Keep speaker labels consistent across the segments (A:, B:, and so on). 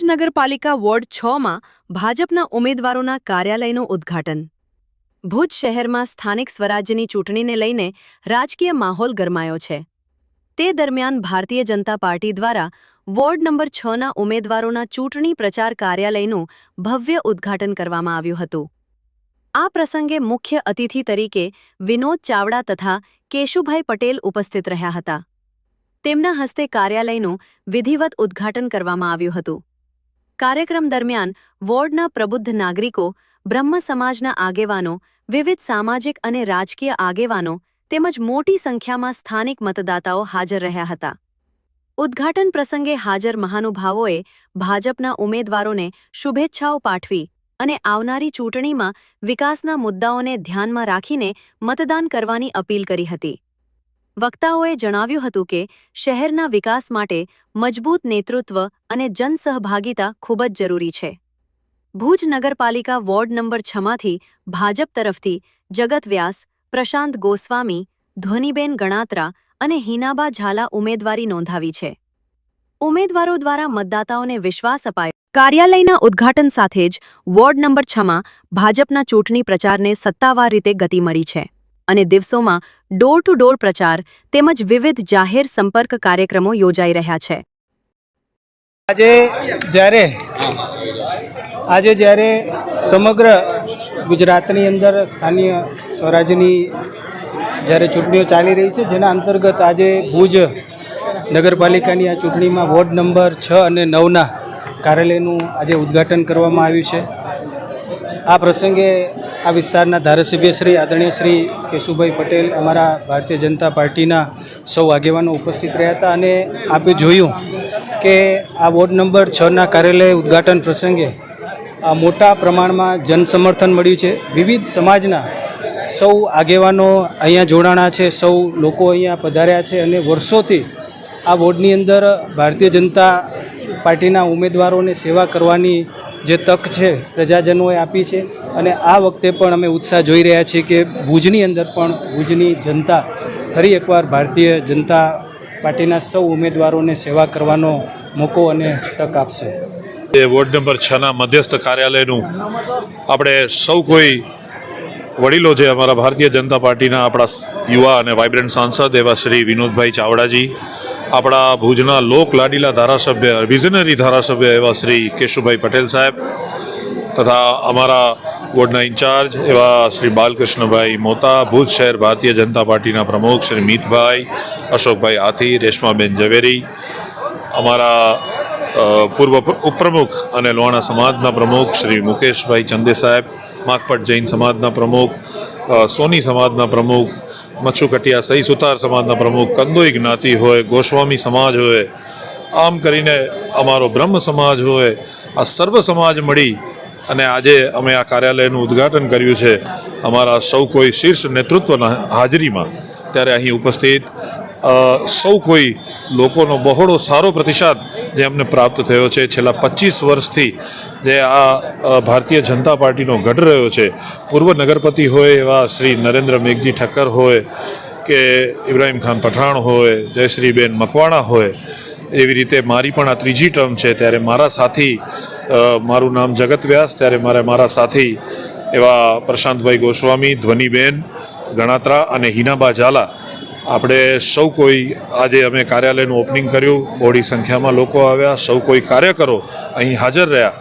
A: નગરપાલિકા વોર્ડ 6માં ભાજપના ઉમેદવારોના કાર્યાલયનું ઉદ્ઘાટન. ભુજ શહેરમાં સ્થાનિક સ્વરાજ્યની ચૂંટણીને લઈને રાજકીય માહોલ ગરમાયો છે. તે દરમિયાન ભારતીય જનતા પાર્ટી દ્વારા વોર્ડ નંબર 6ના ઉમેદવારોના ચૂંટણી પ્રચાર કાર્યાલયનું ભવ્ય ઉદ્ઘાટન કરવામાં આવ્યું હતું. આ પ્રસંગે મુખ્ય અતિથિ તરીકે વિનોદ ચાવડા તથા કેશુભાઈ પટેલ ઉપસ્થિત રહ્યા હતા. તેમના હસ્તે કાર્યાલયનું વિધિવત ઉદ્ઘાટન કરવામાં આવ્યું હતું. કાર્યક્રમ દરમિયાન વોર્ડના પ્રબુદ્ધ નાગરિકો, બ્રહ્મ સમાજના આગેવાનો, વિવિધ સામાજિક અને રાજકીય આગેવાનો તેમજ મોટી સંખ્યામાં સ્થાનિક મતદાતાઓ હાજર રહ્યા હતા. ઉદ્ઘાટન પ્રસંગે હાજર મહાનુભાવોએ ભાજપના ઉમેદવારોને શુભેચ્છાઓ પાઠવી અને આવનારી ચૂંટણીમાં વિકાસના મુદ્દાઓને ધ્યાનમાં રાખીને મતદાન કરવાની અપીલ કરી હતી. વક્તાઓએ જણાવ્યું હતું કે શહેરના વિકાસ માટે મજબૂત નેતૃત્વ અને જનસહભાગિતા ખૂબ જ જરૂરી છે. ભુજ નગરપાલિકા વોર્ડ નંબર 6માંથી ભાજપ તરફથી જગત વ્યાસ, પ્રશાંત ગોસ્વામી, ધ્વનિબેન ગણાત્રા અને હિનાબા ઝાલા ઉમેદવારી નોંધાવી છે. ઉમેદવારો દ્વારા મતદાતાઓને વિશ્વાસ અપાયો. કાર્યાલયના ઉદ્ઘાટન સાથે જ વોર્ડ નંબર 6માં ભાજપના ચૂંટણી પ્રચારને સત્તાવાર રીતે ગતિ મળી છે અને દિવસોમાં ડોર ટુ ડોર પ્રચાર તેમજ વિવિધ જાહેર સંપર્ક કાર્યક્રમો યોજાઈ રહ્યા છે.
B: આજે જ્યારે સમગ્ર ગુજરાતની અંદર સ્થાનિય સ્વરાજ્યની જ્યારે ચૂંટણીઓ ચાલી રહી છે, જેના અંતર્ગત આજે ભુજ નગરપાલિકાની આ ચૂંટણીમાં વોર્ડ નંબર 6 અને 9ના કાર્યાલયનું આજે ઉદ્ઘાટન કરવામાં આવ્યું છે. આ પ્રસંગે આ વિસ્તારના ધારાસભ્ય શ્રી આદરણીય શ્રી કેશુભાઈ પટેલ, અમારા ભારતીય જનતા પાર્ટીના સૌ આગેવાનો ઉપસ્થિત રહ્યા હતા અને આપે જોયું કે આ વોર્ડ નંબર 6ના કાર્યાલય ઉદ્ઘાટન પ્રસંગે મોટા પ્રમાણમાં જનસમર્થન મળ્યું છે. વિવિધ સમાજના સૌ આગેવાનો અહીંયા જોડાણા છે, સૌ લોકો અહીંયા પધાર્યા છે અને વર્ષોથી આ વોર્ડની અંદર ભારતીય જનતા પાર્ટીના ઉમેદવારોને સેવા કરવાની જે તક છે પ્રજાજનોએ આપી છે અને આ વખતે પણ અમે ઉત્સાહ જોઈ રહ્યા છીએ કે ભુજની અંદર પણ ભુજની જનતા ફરી એકવાર ભારતીય જનતા પાર્ટીના સૌ ઉમેદવારોને સેવા કરવાનો મોકો અને તક આપશે.
C: વોર્ડ નંબર 6ના મધ્યસ્થ કાર્યાલયનું આપણે સૌ કોઈ વડીલો જે અમારા ભારતીય જનતા પાર્ટીના આપણા યુવા અને વાઇબ્રન્ટ સાંસદ એવા શ્રી વિનોદભાઈ ચાવડાજી, આપણા ભુજના લોક લાડીલા ધારાસભ્ય, વિઝનરી ધારાસભ્ય એવા શ્રી કેશુભાઈ પટેલ સાહેબ તથા અમારા વોર્ડના ઇન્ચાર્જ એવા શ્રી બાલકૃષ્ણભાઈ મોતા, ભુજ શહેર ભારતીય જનતા પાર્ટીના પ્રમુખ શ્રી મિતભાઈ, અશોકભાઈ આથી, રેશમાબેન ઝવેરી, અમારા પૂર્વ ઉપપ્રમુખ અને લોહાણા સમાજના પ્રમુખ શ્રી મુકેશભાઈ ચંદે સાહેબ, માકપટ જૈન સમાજના પ્રમુખ, સોની સમાજના પ્રમુખ, મચ્છુ કટિયા સહી સુતાર સમાજના પ્રમુખ, કંદોઈ જ્ઞાતિ હોય, ગોસ્વામી સમાજ હોય, આમ કરીને અમારો બ્રહ્મ સમાજ હોય, આ સર્વ સમાજ મળી અને આજે અમે આ કાર્યાલયનું ઉદ્ઘાટન કર્યું છે અમારા સૌ કોઈ શીર્ષ નેતૃત્વના હાજરીમાં. ત્યારે અહીં ઉપસ્થિત સૌ કોઈ લોકોનો બહોળો સારો પ્રતિસાદ જે અમને પ્રાપ્ત થયો છે. છેલ્લા 25 વર્ષથી જે આ ભારતીય જનતા પાર્ટીનો ગઢ રહ્યો છે, પૂર્વ નગરપતિ હોય એવા શ્રી નરેન્દ્ર મેઘજી ઠક્કર હોય કે ઇબ્રાહીમ ખાન પઠાણ હોય, જયશ્રીબેન મકવાણા હોય, એવી રીતે મારી પણ આ ત્રીજી ટર્મ છે. ત્યારે મારા સાથી, મારું નામ જગત વ્યાસ, ત્યારે મારા સાથી એવા પ્રશાંતભાઈ ગોસ્વામી, ધ્વનિબેન ગણાત્રા અને હિનાબા ઝાલા, આપણે સૌ કોઈ આજે અમે કાર્યાલયનું ઓપનિંગ કર્યું. બહોળી સંખ્યામાં લોકો આવ્યા, સૌ કોઈ કાર્યકરો અહીં હાજર રહ્યા.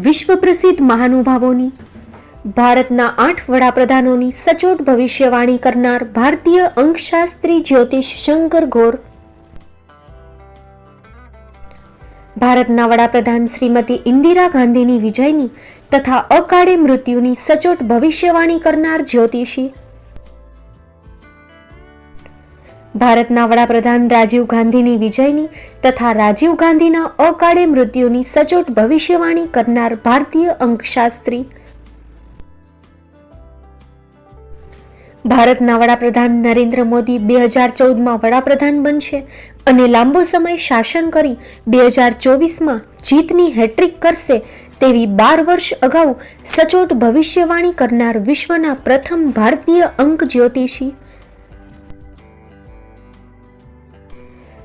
D: વિશ્વ પ્રસિદ્ધ મહાનુભાવોની, ભારતના 8 વડાપ્રધાનોની સચોટ ભવિષ્યવાણી કરનાર ભારતીય અંકશાસ્ત્રી જ્યોતિષ શંકર ઘોર, ભારતના વડાપ્રધાન શ્રીમતી ઇન્દિરા ગાંધીની વિજયની તથા અકાળે મૃત્યુની સચોટ ભવિષ્યવાણી કરનાર જ્યોતિષી, ભારતના વડાપ્રધાન રાજીવ ગાંધીની વિજયની તથા રાજીવ ગાંધીના અકાળે મૃત્યુની સચોટ ભવિષ્યવાણી કરનાર ભારતીય અંકશાસ્ત્રી, ભારતના વડાપ્રધાન નરેન્દ્ર મોદી 2014માં વડાપ્રધાન બનશે અને લાંબો સમય શાસન કરી 2024માં જીતની હેટ્રિક કરશે તેવી 12 વર્ષ અગાઉ સચોટ ભવિષ્યવાણી કરનાર વિશ્વના પ્રથમ ભારતીય અંક જ્યોતિષી,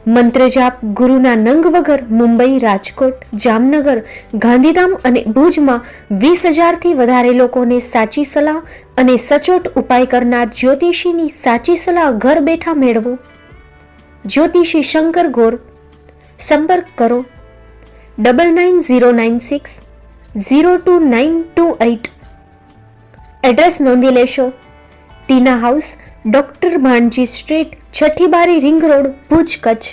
D: મંત્રજાપ ગુરુના નંગ વગર મુંબઈ, રાજકોટ, જામનગર, ગાંધીધામ અને ભુજમાં 20,000થી વધારે લોકોને સાચી સલાહ અને સચોટ ઉપાય કરનાર જ્યોતિષીની સાચી સલાહ ઘર બેઠા મેળવો. જ્યોતિષી શંકર ગોર. સંપર્ક કરો 9909602928. એડ્રેસ નોંધી લેશો. Tina house, doctor Bhanji street, છઠ્ઠી બારી, ring road, Bhuj, Kutch.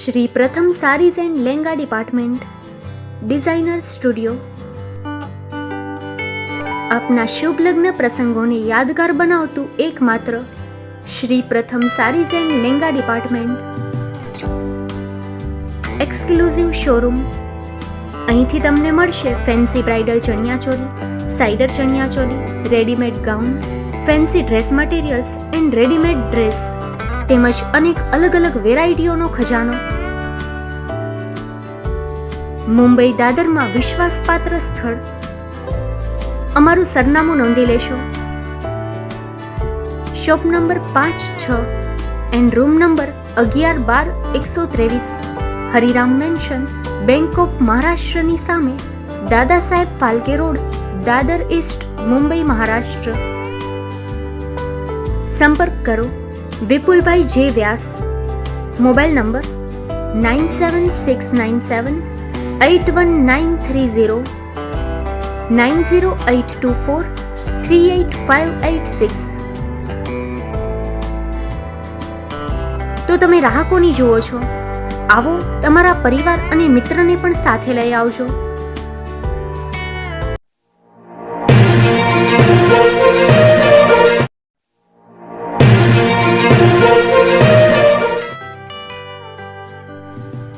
D: Shri Pratham sarees and lehenga department, designer studio. આપના શુભ લગ્ન પ્રસંગોને યાદગાર બનાવતું એકમાત્ર Shri Pratham sarees and lehenga department. Exclusive showroom. અહીંથી તમને મળશે ફેન્સી બ્રાઇડલ ચણિયાચોલી, સાઇડર chaniya choli, readymade gown, fancy dress materials and readymade dress તેમજ અનેક અલગ અલગ વેરાયટીઓનો ખજાનો. મુંબઈ દાદરમાં વિશ્વાસપાત્ર સ્થળ. અમારું સરનામું નોંધી લેશો. Shop number 5-6 and room number 11-12-123, Hariram mansion, bank of મહારાષ્ટ્રની સામે, દાદા સાહેબ ફાલ્કે રોડ, દાદર ઈસ્ટ, મુંબઈ, મહારાષ્ટ્ર. સંપર્ક કરો વિપુલભાઈ જે વ્યાસ. Mobile number 9769781930, 9082438586. તો તમે રાહ કોની જુઓ છો? આવો, તમારા પરિવાર અને મિત્રને પણ સાથે લઈ આવજો.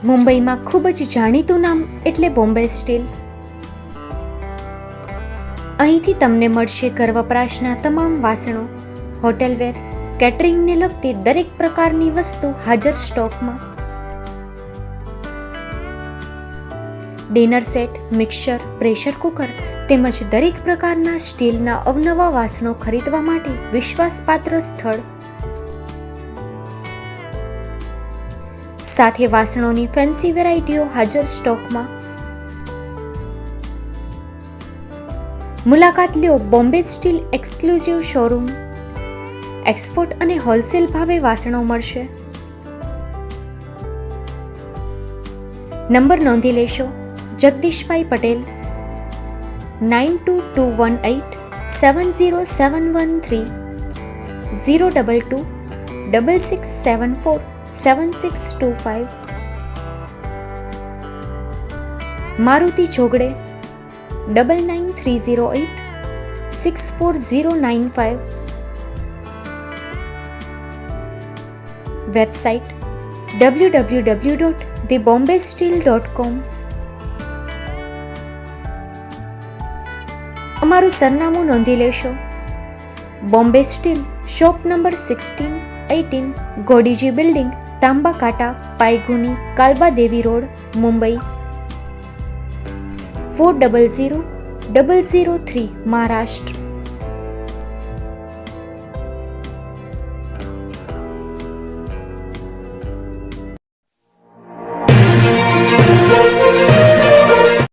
D: મુંબઈમાં ખૂબ જ જાણીતું નામ એટલે બોમ્બે સ્ટીલ. અહીંથી તમને મળશે ઘર વપરાશના તમામ વાસણો, હોટેલવેર, કેટરિંગને લગતી દરેક પ્રકારની વસ્તુ હાજર સ્ટોકમાં. Dinner set, mixer, pressure cooker તેમજ દરેક પ્રકારના સ્ટીલના અવનવા વાસણો ખરીદવા માટે વિશ્વાસપાત્ર સ્થળ. સાથે વાસણોની ફેન્સી વેરાયટીઓ હાજર સ્ટોકમાં. મુલાકાત લ્યો Bombay steel exclusive showroom. Export અને હોલસેલ ભાવે વાસણો મળશે. નંબર નોંધી લેશો. જગદીશભાઈ પટેલ 9221870713, 02266747625. મારુતિ ચોગડે 9930864095. Website www.thebombasteel.com. અમારું સરનામું નોંધી લેશો. Bombay steel, shop number 16-18, Godiji building, Tamba Kanta, Pydhonie, Kalba Devi road, Mumbai 400003, Maharashtra.